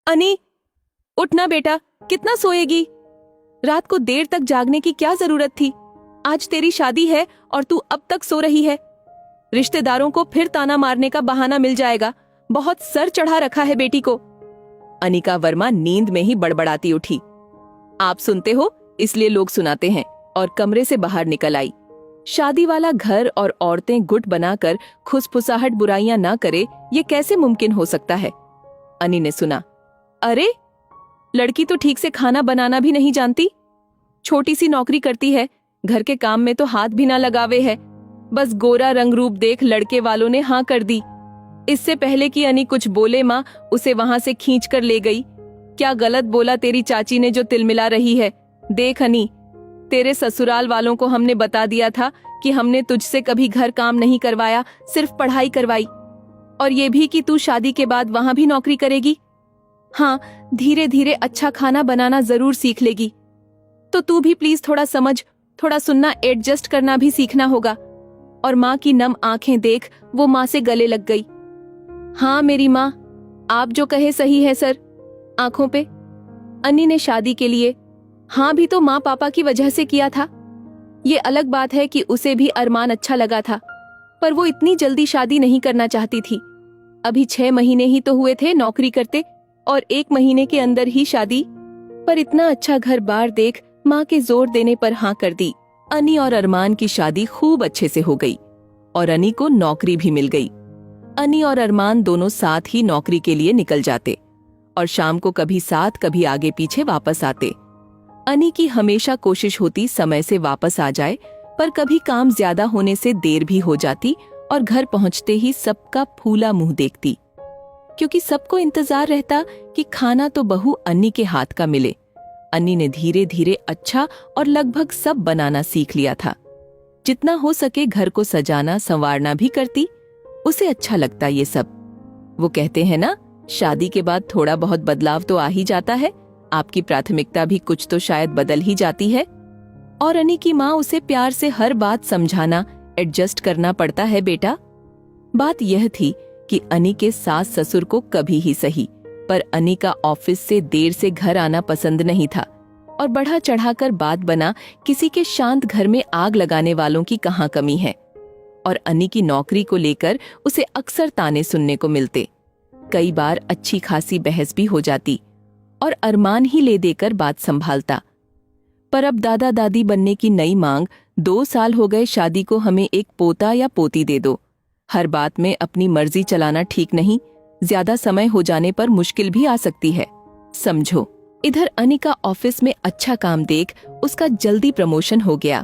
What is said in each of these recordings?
अनी, उठना बेटा, कितना सोएगी? रात को देर तक जागने की क्या जरूरत थी? आज तेरी शादी है और तू अब तक सो रही है। रिश्तेदारों को फिर ताना मारने का बहाना मिल जाएगा। बहुत सर चढ़ा रखा है बेटी को। अनिका वर्मा नींद में ही बड़बड़ाती उठी। आप सुनते हो इसलिए लोग सुनाते हैं, और कमरे से बाहर निकल आई। शादी वाला घर और औरतें गुट बनाकर खुसफुसाहट बुराइयां ना करे, ये कैसे मुमकिन हो सकता है? अनी ने सुना, अरे लड़की तो ठीक से खाना बनाना भी नहीं जानती। छोटी सी नौकरी करती है, घर के काम में तो हाथ भी ना लगावे है। बस गोरा रंग रूप देख लड़के वालों ने हाँ कर दी। इससे पहले कि अनी कुछ बोले, माँ उसे वहां से खींच कर ले गई। क्या गलत बोला तेरी चाची ने जो तिलमिला रही है? देख अनी, तेरे ससुराल वालों को हमने बता दिया था कि हमने तुझसे कभी घर काम नहीं करवाया, सिर्फ पढ़ाई करवाई। और ये भी कि तू शादी के बाद वहां भी नौकरी करेगी। हाँ, धीरे धीरे अच्छा खाना बनाना जरूर सीख लेगी। तो तू भी प्लीज थोड़ा समझ, थोड़ा सुनना, एडजस्ट करना भी सीखना होगा। और माँ की नम आंखें देख वो माँ से गले लग गई। हाँ मेरी माँ, आप जो कहे सही है सर। आंखों पे अन्नी ने शादी के लिए हाँ भी तो माँ पापा की वजह से किया था। ये अलग बात है कि उसे भी अरमान अच्छा लगा था, पर वो इतनी जल्दी शादी नहीं करना चाहती थी। अभी 6 महीने ही तो हुए थे नौकरी करते, और 1 महीने के अंदर ही शादी। पर इतना अच्छा घर बार देख माँ के जोर देने पर हाँ कर दी। अनी और अरमान की शादी खूब अच्छे से हो गई और अनी को नौकरी भी मिल गई। अनी और अरमान दोनों साथ ही नौकरी के लिए निकल जाते और शाम को कभी साथ कभी आगे पीछे वापस आते। अनी की हमेशा कोशिश होती समय से वापस आ जाए, पर कभी काम ज्यादा होने से देर भी हो जाती और घर पहुंचते ही सबका फूला मुंह देखती, क्योंकि सबको इंतजार रहता कि खाना तो बहू अन्नी के हाथ का मिले। अन्नी ने धीरे धीरे अच्छा और लगभग सब बनाना सीख लिया था। जितना हो सके घर को सजाना संवारना भी करती। उसे अच्छा लगता ये सब। वो कहते हैं ना, शादी के बाद थोड़ा बहुत बदलाव तो आ ही जाता है। आपकी प्राथमिकता भी कुछ तो शायद बदल ही जाती है। और अनी की माँ उसे प्यार से हर बात समझाना, एडजस्ट करना पड़ता है बेटा। बात यह थी कि अनी के सास ससुर को कभी ही सही, पर अनी का ऑफिस से देर से घर आना पसंद नहीं था, और बढ़ा चढ़ाकर बात बना किसी के शांत घर में आग लगाने वालों की कहाँ कमी है। और अनी की नौकरी को लेकर उसे अक्सर ताने सुनने को मिलते। कई बार अच्छी खासी बहस भी हो जाती और अरमान ही ले देकर बात संभालता। पर अब दादा दादी बनने की नई मांग, 2 साल हो गए शादी को, हमें एक पोता या पोती दे दो। हर बात में अपनी मर्जी चलाना ठीक नहीं, ज्यादा समय हो जाने पर मुश्किल भी आ सकती है, समझो। इधर अनी का ऑफिस में अच्छा काम देख उसका जल्दी प्रमोशन हो गया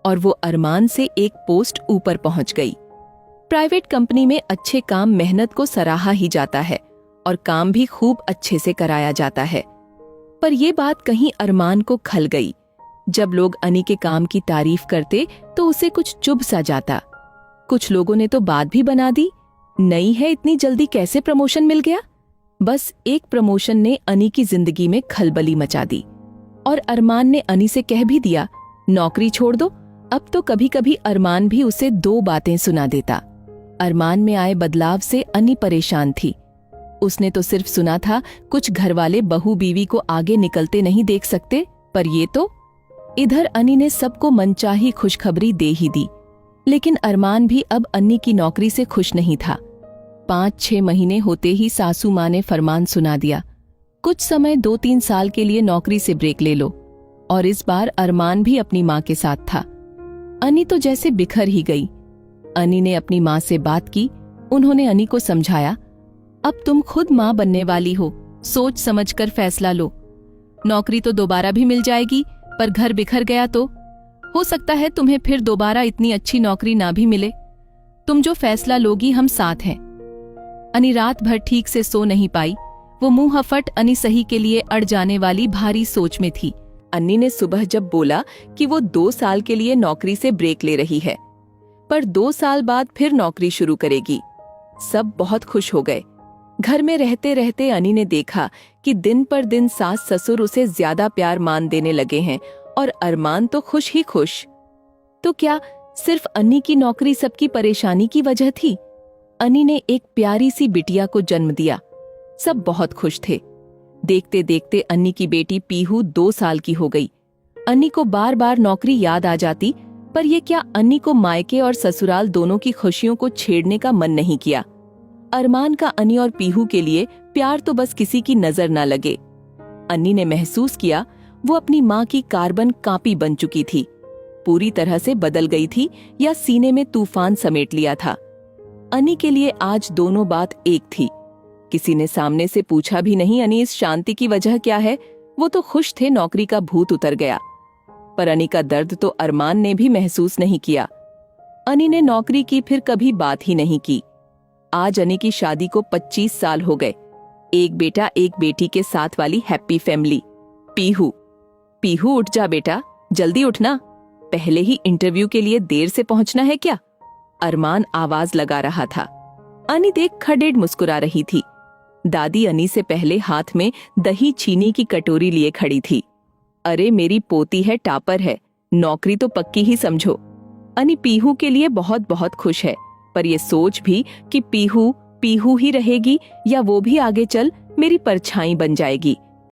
और वो अरमान से एक पोस्ट ऊपर पहुंच गई। प्राइवेट कंपनी में अच्छे काम मेहनत को सराहा ही जाता है और काम भी खूब अच्छे से कराया जाता है। पर ये बात कहीं अरमान को खल गई। जब लोग अनी के काम की तारीफ करते तो उसे कुछ चुभ सा जाता। कुछ लोगों ने तो बात भी बना दी, नहीं है इतनी जल्दी कैसे प्रमोशन मिल गया। बस एक प्रमोशन ने अनी की जिंदगी में खलबली मचा दी और अरमान ने अनी से कह भी दिया, नौकरी छोड़ दो। अब तो कभी कभी अरमान भी उसे 2 बातें सुना देता। अरमान में आए बदलाव से अनी परेशान थी। उसने तो सिर्फ सुना था कुछ घरवाले बहू बीवी को आगे निकलते नहीं देख सकते, पर ये तो। इधर अनी ने सबको मनचाही खुशखबरी दे ही दी, लेकिन अरमान भी अब अन्नी की नौकरी से खुश नहीं था। 5-6 महीने होते ही सासू माँ ने फरमान सुना दिया, कुछ समय 2-3 साल के लिए नौकरी से ब्रेक ले लो। और इस बार अरमान भी अपनी माँ के साथ था। अनी तो जैसे बिखर ही गई। अनी ने अपनी माँ से बात की। उन्होंने अनी को समझाया, अब तुम खुद माँ बनने वाली हो, सोच समझकर फैसला लो। नौकरी तो दोबारा भी मिल जाएगी, पर घर बिखर गया तो हो सकता है तुम्हें फिर दोबारा इतनी अच्छी नौकरी ना भी मिले। तुम जो फैसला लोगी हम साथ हैं। अनी रात भर ठीक से सो नहीं पाई। वो मुंह हफट अनी सही के लिए अड़ जाने वाली भारी सोच में थी। अन्नी ने सुबह जब बोला कि वो 2 साल के लिए नौकरी से ब्रेक ले रही है, पर 2 साल बाद फिर नौकरी शुरू करेगी, सब बहुत खुश हो गए। घर में रहते रहते अनी ने देखा कि दिन पर दिन सास ससुर उसे ज्यादा प्यार मान देने लगे हैं और अरमान तो खुश ही खुश। तो क्या सिर्फ अन्नी की नौकरी सबकी परेशानी की वजह थी? अनी ने एक प्यारी सी बिटिया को जन्म दिया। सब बहुत खुश थे। देखते देखते अन्नी की बेटी पीहू 2 साल की हो गई। अन्नी को बार बार नौकरी याद आ जाती, पर ये क्या अन्नी को मायके और ससुराल दोनों की खुशियों को छेड़ने का मन नहीं किया। अरमान का अन्नी और पीहू के लिए प्यार तो बस किसी की नजर न लगे। अन्नी ने महसूस किया वो अपनी माँ की कार्बन कॉपी बन चुकी थी, पूरी तरह से बदल गई थी या सीने में तूफान समेट लिया था। अन्नी के लिए आज दोनों बात एक थी। किसी ने सामने से पूछा भी नहीं अन्नी इस शांति की वजह क्या है, वो तो खुश थे नौकरी का भूत उतर गया। पर अन्नी का दर्द तो अरमान ने भी महसूस नहीं किया। अन्नी ने नौकरी की फिर कभी बात ही नहीं की। आज अन्नी की शादी को 25 साल हो गए। एक बेटा एक बेटी के साथ वाली हैप्पी फैमिली। पीहू, पीहू उठ जा बेटा, जल्दी उठना, पहले ही इंटरव्यू के लिए देर से पहुंचना है क्या? अरमान आवाज लगा रहा था। अन्नी देख खडेड़ मुस्कुरा रही थी। दादी अन्नी से पहले हाथ में दही चीनी की कटोरी लिए खड़ी थी। अरे मेरी पोती है, टापर है, नौकरी तो पक्की ही समझो। अन्नी पीहू के लिए बहुत बहुत खुश है, पर ये सोच भी कि पीहू पीहू ही रहेगी या वो भी आगे चल मेरी परछाई बन जाएगी।